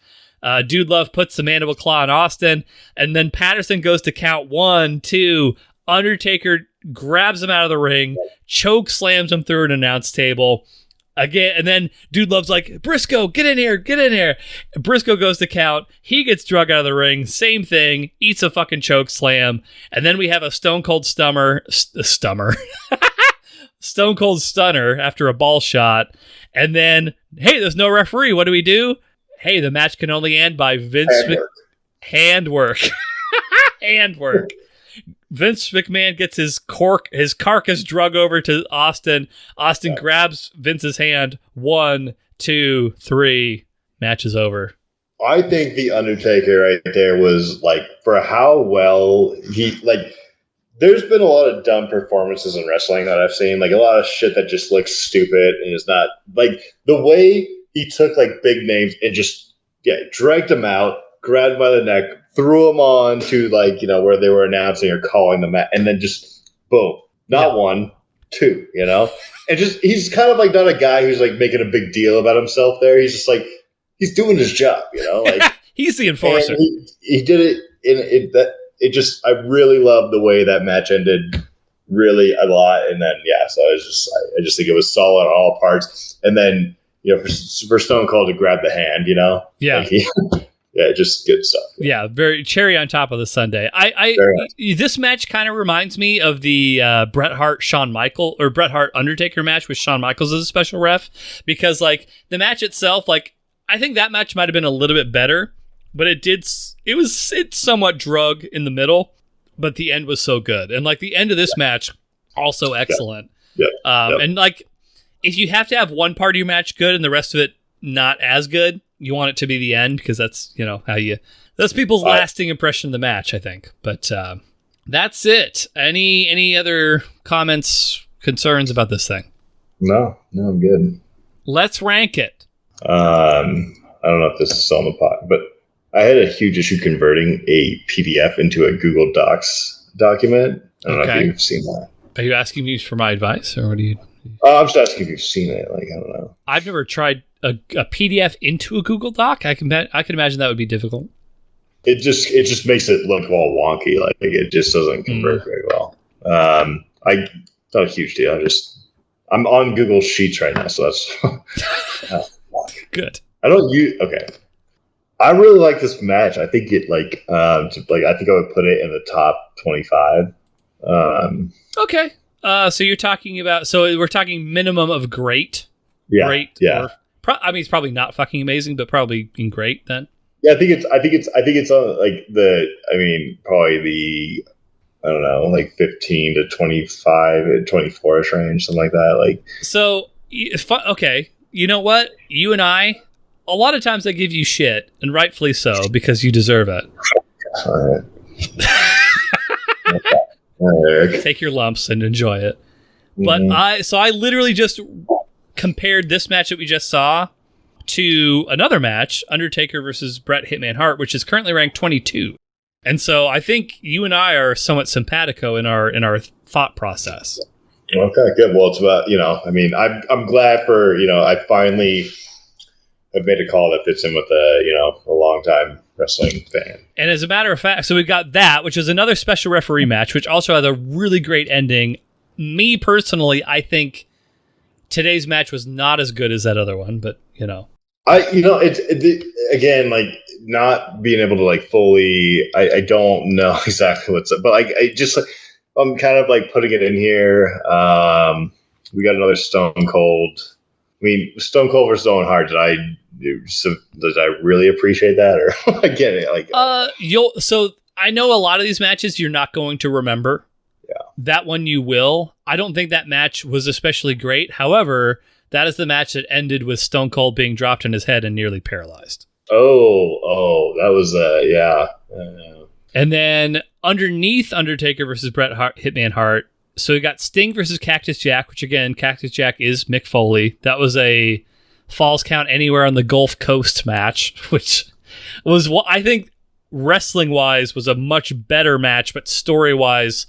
Dude Love puts the mandible claw on Austin. And then Patterson goes to count 1, 2. Undertaker grabs him out of the ring, choke slams him through an announce table. Again, and then Dude Love's like, Briscoe, get in here. Briscoe goes to count. He gets drug out of the ring. Same thing. Eats a fucking choke slam. And then we have a Stone Cold Stone Cold Stunner after a ball shot. And then, hey, there's no referee. What do we do? Hey, the match can only end by handwork. Handwork. Vince McMahon gets his carcass drug over to Austin. Austin grabs Vince's hand. 1, 2, 3. Match is over. I think the Undertaker right there was like, for how well he like. There's been a lot of dumb performances in wrestling that I've seen, like a lot of shit that just looks stupid and is not like the way he took like big names and just dragged them out, grabbed them by the neck, threw them on to like, where they were announcing or calling the match, and then just boom, not 1, 2, and just he's kind of like not a guy who's like making a big deal about himself there. He's just like he's doing his job, like he's the enforcer. He did it in it just, I really love the way that match ended, really a lot. And then, so I just think it was solid on all parts. And then, for Stone Cold to grab the hand, like just good stuff. Yeah, very cherry on top of the sundae. This match kind of reminds me of the Bret Hart Undertaker match with Shawn Michaels as a special ref, because like the match itself, like I think that match might have been a little bit better. But it's somewhat drug in the middle, but the end was so good. And like the end of this match, also excellent. And like, if you have to have one part of your match good and the rest of it not as good, you want it to be the end, because that's, that's people's lasting impression of the match, I think. But that's it. Any other comments, concerns about this thing? No, I'm good. Let's rank it. I don't know if this is still on the pot, but I had a huge issue converting a PDF into a Google Docs document. I don't know if you've seen that. Are you asking me for my advice, or what do you? I'm just asking if you've seen it. Like, I don't know. I've never tried a PDF into a Google Doc. I can imagine that would be difficult. It just makes it look all wonky. Like it just doesn't convert very well. Not a huge deal. I'm on Google Sheets right now, so that's good. I really like this match. I think it I think I would put it in the top 25. Okay. So you're talking about, we're talking minimum of great. Yeah. Great. Yeah. It's probably not fucking amazing, but probably in great then. Yeah, I think it's on like probably the, I don't know, like 15 to 25, 24ish range, something like that. Like, so okay, you know what? You and I, a lot of times I give you shit, and rightfully so, because you deserve it. All right. Take your lumps and enjoy it. But I literally just compared this match that we just saw to another match, Undertaker versus Bret Hitman Hart, which is currently ranked 22. And so I think you and I are somewhat simpatico in our thought process. Okay, good. Well, it's about, I'm glad for, I finally have made a call that fits in with a longtime wrestling fan. And as a matter of fact, so we got that, which is another special referee match, which also has a really great ending. Me personally, I think today's match was not as good as that other one, but again, like not being able to like fully, I don't know exactly what's up, but like I'm kind of like putting it in here. We got another Stone Cold. I mean, Stone Cold versus Owen Hart. Did I really appreciate that, or I get it? Like, so I know a lot of these matches you're not going to remember. Yeah, that one you will. I don't think that match was especially great. However, that is the match that ended with Stone Cold being dropped on his head and nearly paralyzed. Oh, that was yeah. And then underneath Undertaker versus Bret Hitman Hart, so we got Sting versus Cactus Jack, which again, Cactus Jack is Mick Foley. That was a Falls Count Anywhere on the Gulf Coast match, which was, I think, wrestling-wise was a much better match, but story-wise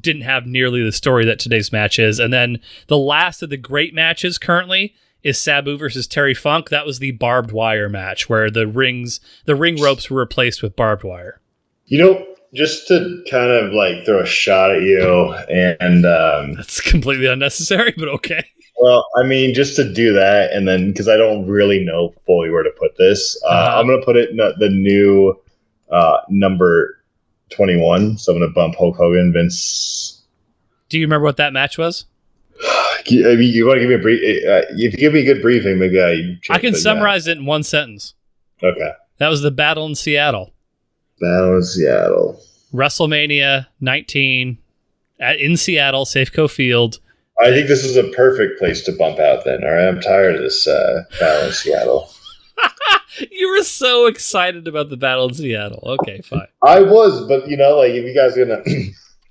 didn't have nearly the story that today's match is. And then the last of the great matches currently is Sabu versus Terry Funk. That was the barbed wire match where the ring ropes were replaced with barbed wire. Just to kind of like throw a shot at you, and that's completely unnecessary, but okay. Well, I mean, just to do that, and then because I don't really know fully where to put this, I'm going to put it in the new number 21. So I'm going to bump Hulk Hogan, Vince. Do you remember what that match was? I mean, you want to give me a brief? If you give me a good briefing, maybe I can summarize it in one sentence. Okay. That was the Battle in Seattle. Battle in Seattle. WrestleMania 19 in Seattle, Safeco Field. I think this is a perfect place to bump out then. All right, I'm tired of this Battle in Seattle. You were so excited about the Battle in Seattle. Okay, fine. I was, but like if you guys are gonna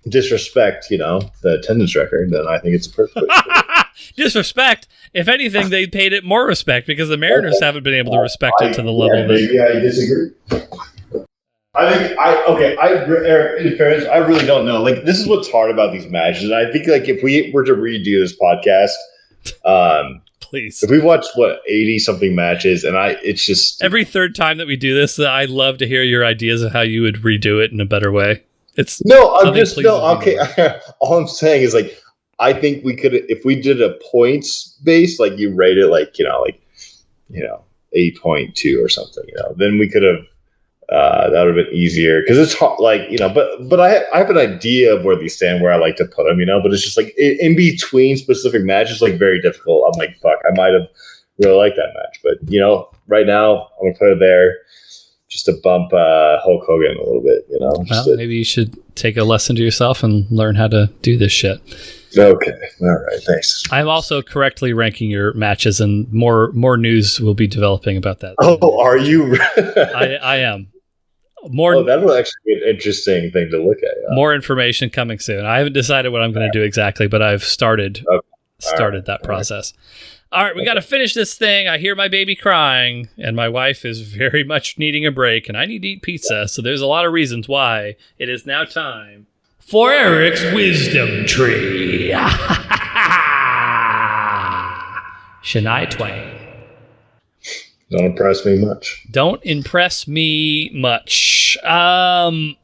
disrespect, the attendance record, then I think it's a perfect place. Disrespect? If anything, they paid it more respect because the Mariners haven't been able to respect it to the level. Maybe I disagree. In fairness, I really don't know. Like, this is what's hard about these matches. And I think, like, if we were to redo this podcast, please. If we watched, 80-something matches, and it's just... Every third time that we do this, I love to hear your ideas of how you would redo it in a better way. All I'm saying is, like, I think we could, if we did a points base, like, you rate it, 8.2 or something, then we could have... that would have been easier because it's hard, but I have an idea of where these stand, where I like to put them, but it's just like in between specific matches, like very difficult. I'm like, fuck, I might have really liked that match, but right now I'm gonna put it there just to bump Hulk Hogan a little bit, Well, maybe you should take a lesson to yourself and learn how to do this shit. Okay, all right, thanks. I'm also correctly ranking your matches, and more news will be developing about that. Oh, are you? I am. That will actually be an interesting thing to look at. Yeah. More information coming soon. I haven't decided what I'm going to do exactly, but I've started that process. All right, we got to finish this thing. I hear my baby crying, and my wife is very much needing a break, and I need to eat pizza, so there's a lot of reasons why it is now time for Eric's Wisdom Tree. Shania Twain. Don't impress me much. I'm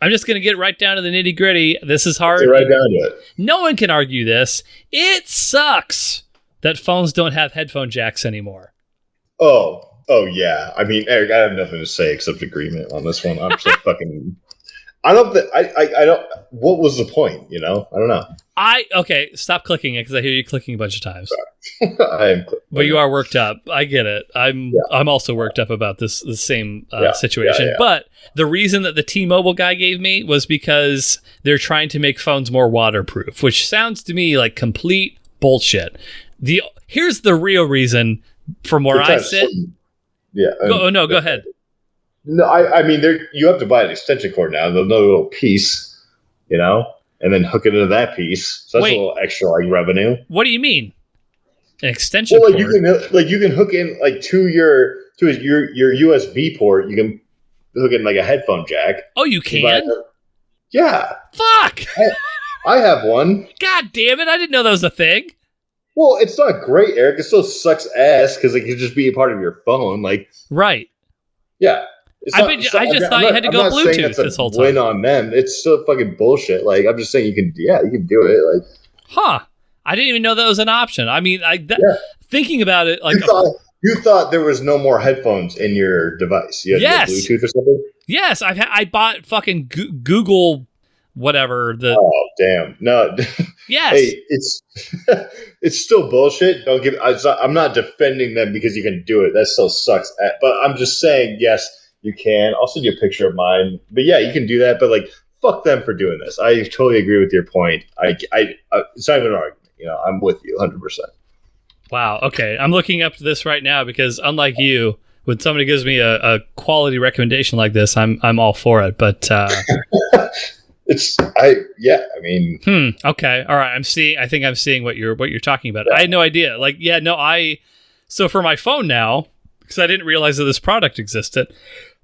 just going to get right down to the nitty gritty. This is hard. Get right down to it. No one can argue this. It sucks that phones don't have headphone jacks anymore. Oh yeah. I mean, Eric, I have nothing to say except agreement on this one. I'm so fucking... I don't. What was the point? I don't know. Okay. Stop clicking it because I hear you clicking a bunch of times. I am. But you are worked up. I get it. I'm also worked up about the same situation. Yeah. But the reason that the T-Mobile guy gave me was because they're trying to make phones more waterproof, which sounds to me like complete bullshit. Here's the real reason from where I sit. Yeah. Go ahead. No, I mean, you have to buy an extension cord now. There's no little piece, and then hook it into that piece. So that's a little extra revenue. What do you mean? An extension Well, cord. you can hook in like to your USB port. You can hook in like a headphone jack. Oh, you can? Yeah. Fuck! I have one. God damn it! I didn't know that was a thing. Well, it's not great, Eric. It still sucks ass because it can just be a part of your phone. Like, right. Yeah. I just thought you had to go Bluetooth this whole time. Win on them. It's still fucking bullshit. Like, I'm just saying you can do it. Like, huh. I didn't even know that was an option. I mean, thinking about it, like you thought there was no more headphones in your device. You had Bluetooth or something? Yes, I bought fucking Google whatever. Oh, damn. No. Yes. Hey, it's still bullshit. I'm not defending them because you can do it. That still sucks. But I'm just saying, yes, you can. I'll send you a picture of mine. But yeah, you can do that. But like, fuck them for doing this. I totally agree with your point. It's not even an argument. I'm with you 100%. Wow. Okay. I'm looking up this right now because unlike you, when somebody gives me a quality recommendation like this, I'm all for it. But okay. All right. I think I'm seeing what you're talking about. Yeah. I had no idea. Like, yeah, no, so for my phone now, because I didn't realize that this product existed,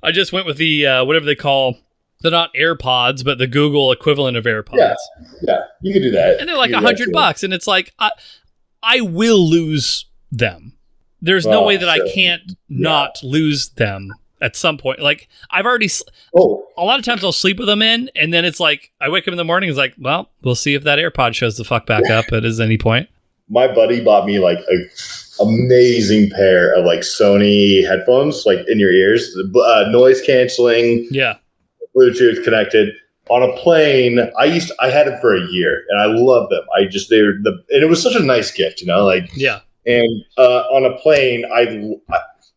I just went with the whatever they call, they're not AirPods, but the Google equivalent of AirPods. Yeah, you can do that. And they're like $100, and it's like I will lose them. There's no way that I can't not lose them at some point. Like, I've already a lot of times I'll sleep with them in, and then it's like I wake up in the morning, it's like, well, we'll see if that AirPod shows the fuck back up at any point. My buddy bought me like a amazing pair of like Sony headphones, like in your ears, noise canceling. Yeah. Bluetooth connected on a plane. I had them for a year and I love them. And it was such a nice gift, like, yeah. And on a plane,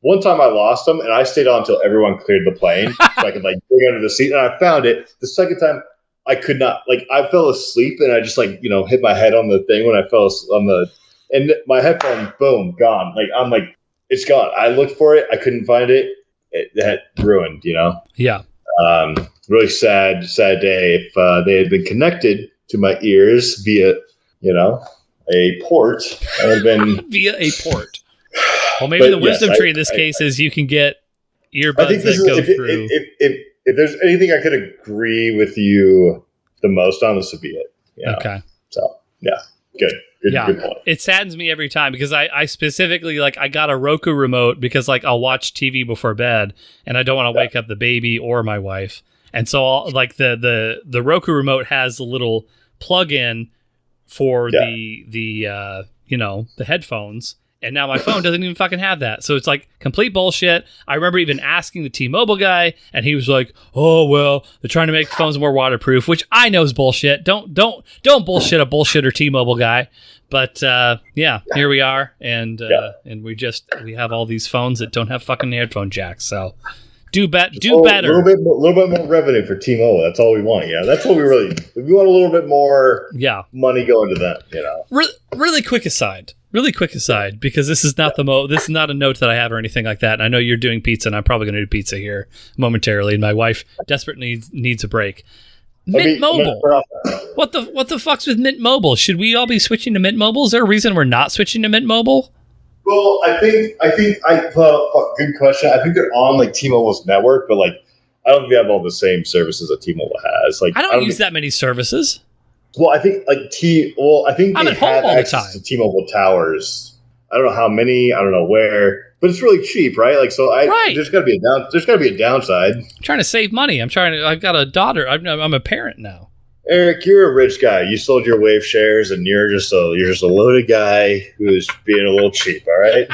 one time I lost them and I stayed on until everyone cleared the plane so I could like dig under the seat, and I found it. The second time I could not, like, I fell asleep and I just like, hit my head on the thing when I fell and my headphone, boom, gone. Like, I'm like, it's gone. I looked for it. I couldn't find it. It had ruined, Yeah. Really sad day. If they had been connected to my ears via, a port, I would have been via a port. Well, maybe the wisdom tree in this case is you can get earbuds that go through. If there's anything I could agree with you the most on, this would be it. Okay. So yeah, good point. It saddens me every time because I specifically, like, I got a Roku remote because, like, I'll watch TV before bed and I don't want to wake up the baby or my wife. And so the Roku remote has a little plug-in for the headphones. And now my phone doesn't even fucking have that. So it's like complete bullshit. I remember even asking the T-Mobile guy, and he was like, "Oh, well, they're trying to make phones more waterproof," which I know is bullshit. Don't bullshit a bullshitter T-Mobile guy. But here we are, and we have all these phones that don't have fucking headphone jacks. So do better. A little bit more revenue for T-Mobile. That's all we want. That's what we want a little bit more. Money going to them. Really quick aside, because this is not this is not a note that I have or anything like that. And I know you're doing pizza, and I'm probably going to do pizza here momentarily. And my wife desperately needs a break. Mint Mobile. What the fuck's with Mint Mobile? Should we all be switching to Mint Mobile? Is there a reason we're not switching to Mint Mobile? Well, good question. I think they're on like T-Mobile's network, but like I don't think they have all the same services that T-Mobile has. Like, I don't use that many services. Well, I think I'm at home all the time. To T-Mobile towers. I don't know how many. I don't know where, but it's really cheap, right? Like, so there's got to be a downside. I'm trying to save money. I've got a daughter. I'm a parent now. Eric, you're a rich guy. You sold your Wave shares, and you're just a loaded guy who's being a little cheap. All right.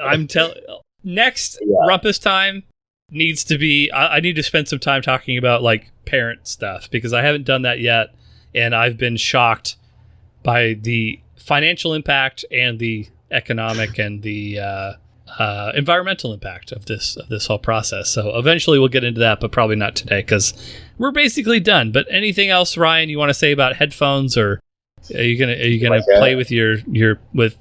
I'm telling. Next Rumpus time needs to be. I need to spend some time talking about like parent stuff because I haven't done that yet, and I've been shocked by the financial impact and the economic and the environmental impact of this whole process. So eventually we'll get into that, but probably not today because we're basically done. But anything else, Ryan, you want to say about headphones, or are you gonna play with your with?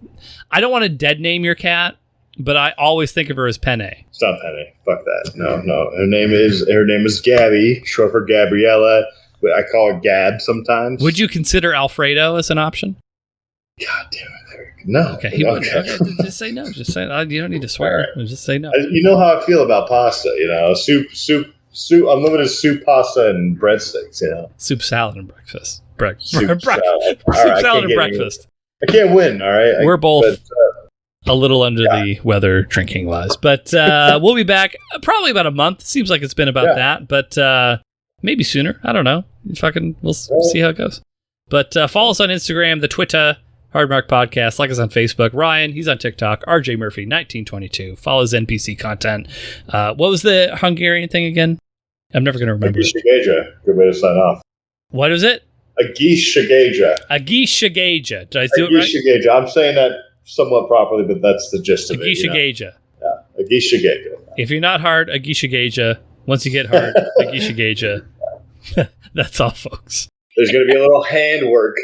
I don't want to dead name your cat, but I always think of her as Penne. It's not Penne. Fuck that. No. Her name is Gabby, short for Gabriella. But I call her Gab sometimes. Would you consider Alfredo as an option? God damn it, Eric. No. Okay, he wouldn't. Okay, just say no. Just say you don't need to swear. Right. Just say no. You know how I feel about pasta, soup, unlimited soup, pasta, and breadsticks, Soup, salad, and breakfast. Soup, salad. Soup, salad, and breakfast. I can't win, all right? We're both a little under the weather drinking-wise. But we'll be back probably about a month. Seems like it's been about that, but maybe sooner. I don't know. We'll see how it goes. But follow us on Instagram, the Twitter, Hardmark Podcast. Like us on Facebook. Ryan, he's on TikTok. RJ Murphy, 1922. Follow his NPC content. What was the Hungarian thing again? I'm never going to remember. Agishageja. Good way to sign off. What is it? Agishageja. Agishageja. Did I do it right? Agishageja. I'm saying that somewhat properly, but that's the gist of it. Agishageja. Yeah. Agishageja. If you're not hard, Agishageja. Once you get hard, Agishageja. That's all, folks. There's going to be a little handwork.